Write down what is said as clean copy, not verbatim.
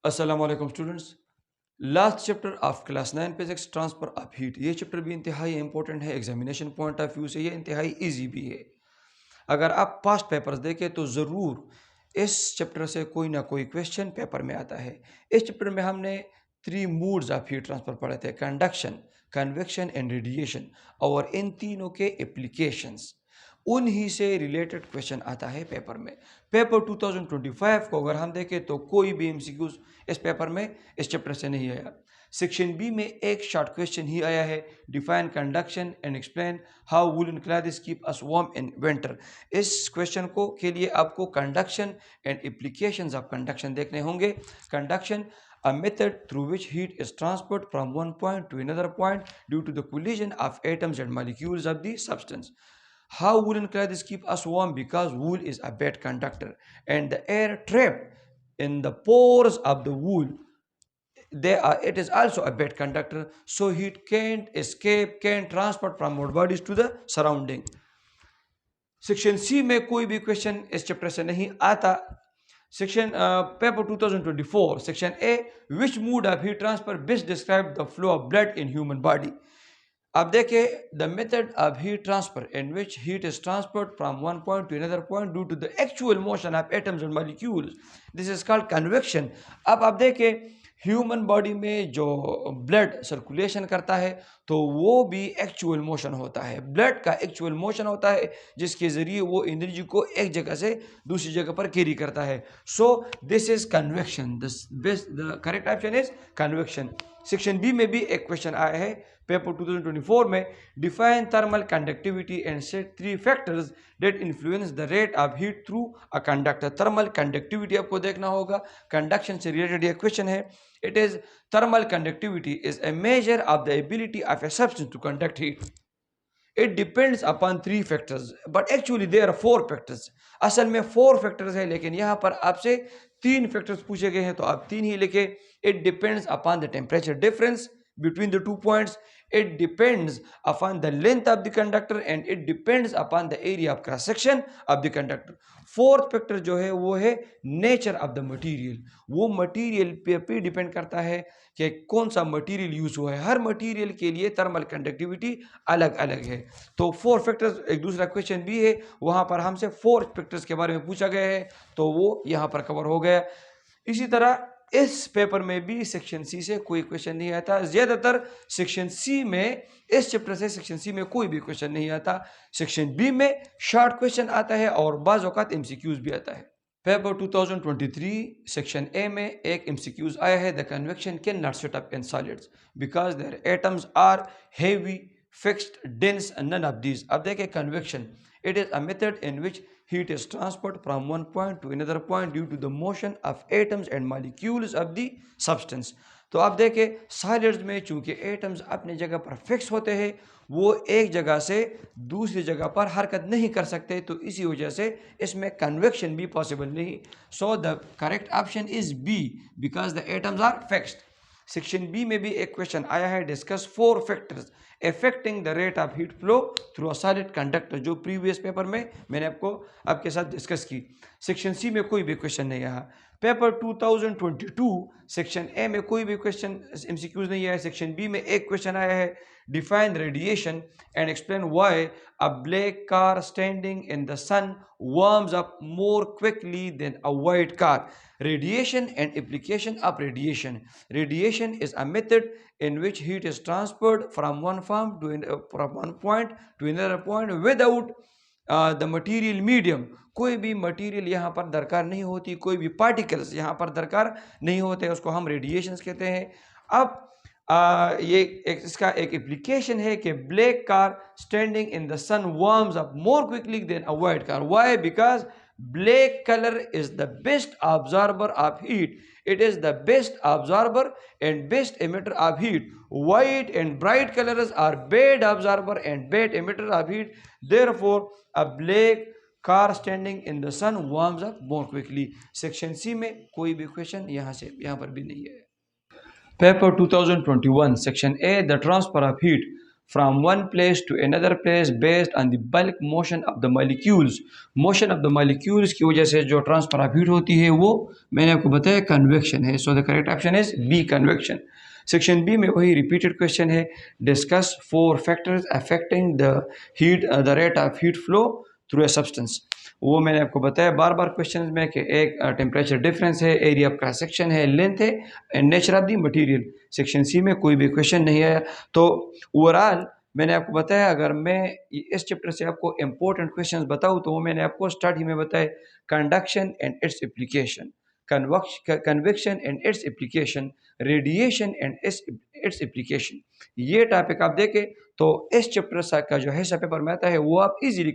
अस्सलाम वालेकुम students. Last chapter of class 9 physics transfer of heat, ये चैप्टर भी इंतहाई इंपॉर्टेंट है। एग्जामिनेशन पॉइंट ऑफ व्यू से ये इंतहाई इजी भी है। अगर आप पास्ट पेपर्स देखें तो ज़रूर इस चैप्टर से कोई ना कोई क्वेश्चन पेपर में आता है। इस चैप्टर में हमने 3 मूड्स ऑफ हीट ट्रांसफर पढ़े थे, कंडक्शन, कन्वेक्शन एंड रेडिएशन, और इन तीनों के एप्लीकेशंस, उन्हीं से रिलेटेड क्वेश्चन आता है पेपर में। पेपर 2025 को अगर हम देखें तो कोई भी एमसीक्यूज इस पेपर में इस चैप्टर से नहीं आया। सेक्शन बी में एक शॉर्ट क्वेश्चन ही आया है, define conduction and explain how woollen clothes keep us warm in winter. इस क्वेश्चन को के लिए आपको conduction and applications of conduction देखने होंगे। Conduction, a method through which heat is transferred from one point to another point due to the collision of atoms and molecules of the substance. How woolen clothes keep us warm? Because wool is a bad conductor and the air trapped in the pores of the wool, it is also a bad conductor, so heat can't escape, can't transport from our bodies to the surrounding. Section C में कोई भी question इस chapter से नहीं आता। Section paper 2024 section A, which mode of heat transfer best describe the flow of blood in human body. अब देखिए, the method of heat transfer in which heat is transferred from one point to another point due to the actual motion of atoms and molecules, this is called convection. अब आप देखिए, human body में जो blood circulation करता है तो वो भी एक्चुअल मोशन होता है। ब्लड का एक्चुअल मोशन होता है जिसके ज़रिए वो एनर्जी को एक जगह से दूसरी जगह पर कैरी करता है। So this is convection, the correct option is convection. Section B में भी एक क्वेश्चन आया है पेपर 2024 में, define thermal conductivity and state 3 factors that influence the rate of heat through a conductor. Thermal conductivity आपको देखना होगा, कंडक्शन से रिलेटेड ये क्वेश्चन है। It is thermal conductivity is a measure of the ability of a substance to conduct heat. It depends upon 3 factors, but actually there are 4 factors. असल में 4 factors है, लेकिन यहाँ पर आपसे 3 factors पूछे गए हैं तो आप 3 ही लिखे। It depends upon the temperature difference between the 2 points. It depends upon the length of the conductor and it depends upon the area of cross section of the conductor. Fourth factor जो है वो है nature of the material. वो material पे depend करता है कि कौन सा मटेरियल यूज हुआ है। हर मटेरियल के लिए थर्मल कंडक्टिविटी अलग अलग है। तो 4 फैक्टर्स, एक दूसरा क्वेश्चन भी है वहां पर हमसे 4 फैक्टर्स के बारे में पूछा गया है, तो वो यहाँ पर कवर हो गया। इसी तरह इस पेपर में भी सेक्शन सी से कोई क्वेश्चन नहीं आता। ज्यादातर सेक्शन सी में, इस चैप्टर से सेक्शन सी में कोई भी क्वेश्चन नहीं आता। सेक्शन बी में शॉर्ट क्वेश्चन आता है और बाज़ औक़ात एमसीक्यूज भी आता है। पेपर 2023 सेक्शन ए में एक एमसीक्यूज आया है, the convection can not set up in solids because their atoms are heavy, fixed, dense, none of these. अब देखिए, convection, it is a method in which heat is transferred from one point to another point due to the motion of atoms and molecules of the substance. तो आप देखें, solids में चूंकि atoms अपनी जगह पर फिक्स होते हैं, वो एक जगह से दूसरी जगह पर हरकत नहीं कर सकते, तो इसी वजह से इसमें कन्वेक्शन भी पॉसिबल नहीं। So the correct option is B, because the atoms are fixed. Section B में भी एक क्वेश्चन आया है, discuss 4 factors affecting the rate of heat flow through a solid conductor, जो प्रीवियस पेपर में मैंने आपके साथ डिस्कस की। सेक्शन सी में कोई भी क्वेश्चन नहीं आया। पेपर 2022 सेक्शन ए में कोई भी क्वेश्चन एमसीक्यूज नहीं आया। सेक्शन बी में एक क्वेश्चन आया है, define radiation and explain why a black car standing in the sun warms up more quickly than a white car. Radiation and application of radiation. Radiation is a method in which heat is transferred from one point to another point without the material medium. कोई भी material यहाँ पर दरकार नहीं होती, कोई भी particles यहाँ पर दरकार नहीं होते, उसको हम रेडिएशंस कहते हैं। अब इसका एक एप्लीकेशन है कि black car standing in the sun warms up more quickly than a white car. Why? Because black color is the best absorber of heat. It is the best absorber and best emitter of heat. White and bright colors are bad absorber and bad emitter of heat. Therefore a black car standing in the sun warms up more quickly. Section C में कोई भी question यहाँ पर भी नहीं है। Paper 2021 section A, the transfer of heat from one place to another place based on the bulk motion of the molecules. Motion of the molecules की वजह से जो ट्रांसफर ऑफ हीट होती है वो मैंने आपको बताया कन्वेक्शन है. So the correct option is B, convection. Section B में वही रिपीटेड क्वेश्चन है. Discuss 4 factors affecting the rate of heat flow through a substance. वो मैंने आपको बताया बार बार क्वेश्चन में कि एक टेम्परेचर डिफरेंस है, एरिया ऑफ क्रॉस सेक्शन है, लेंथ है and nature of the material. Section C में कोई भी क्वेश्चन नहीं आया. तो ओवरऑल मैंने आपको बताया, अगर मैं इस चैप्टर से आपको इंपॉर्टेंट क्वेश्चंस बताऊं तो वो मैंने आपको स्टार्ट ही में बताया. Conduction and its application, convection and its application, radiation and its application. ये टॉपिक आप देखें तो इस चैप्टर का जो है पेपर में आता है वो आप इजीली